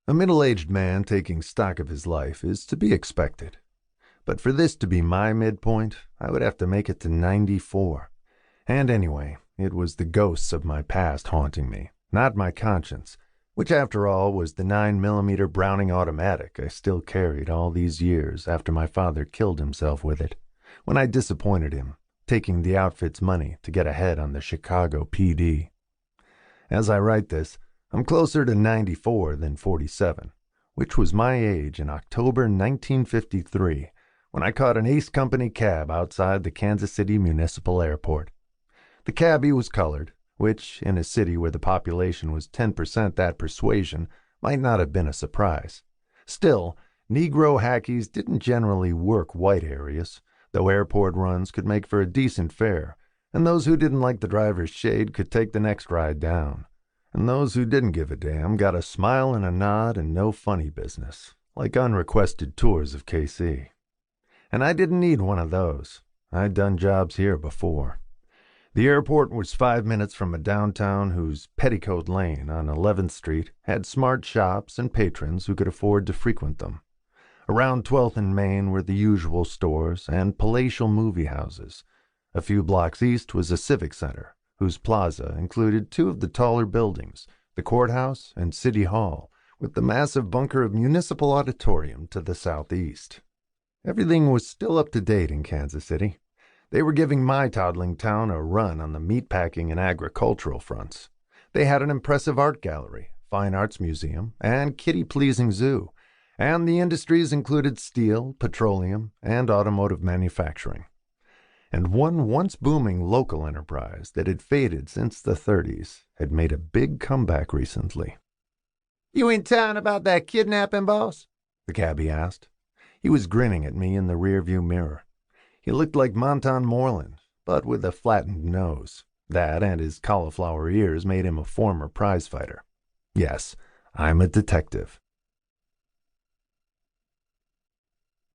A middle-aged man taking stock of his life is to be expected. But for this to be my midpoint, I would have to make it to 94. And anyway, it was the ghosts of my past haunting me, not my conscience, which after all was the 9mm Browning automatic I still carried all these years after my father killed himself with it, when I disappointed him, taking the outfit's money to get ahead on the Chicago PD. As I write this, I'm closer to 94 than 47, which was my age in October 1953, when I caught an Ace Company cab outside the Kansas City Municipal Airport. The cabbie was colored, which, in a city where the population was 10% that persuasion, might not have been a surprise. Still, Negro hackies didn't generally work white areas, though airport runs could make for a decent fare, and those who didn't like the driver's shade could take the next ride down. And those who didn't give a damn got a smile and a nod and no funny business, like unrequested tours of KC. And I didn't need one of those. I'd done jobs here before. The airport was 5 minutes from a downtown whose Petticoat Lane on 11th Street had smart shops and patrons who could afford to frequent them. Around 12th and Main were the usual stores and palatial movie houses. A few blocks east was a civic center, whose plaza included two of the taller buildings, the courthouse and city hall, with the massive bunker of Municipal Auditorium to the southeast. Everything was still up to date in Kansas City. They were giving my toddling town a run on the meatpacking and agricultural fronts. They had an impressive art gallery, fine arts museum, and kitty-pleasing zoo, and the industries included steel, petroleum, and automotive manufacturing. And one once booming local enterprise that had faded since the 30s had made a big comeback recently. "You in town about that kidnapping, boss?" the cabbie asked. He was grinning at me in the rearview mirror. He looked like Monton Moreland, but with a flattened nose. That and his cauliflower ears made him a former prizefighter. Yes, I'm a detective.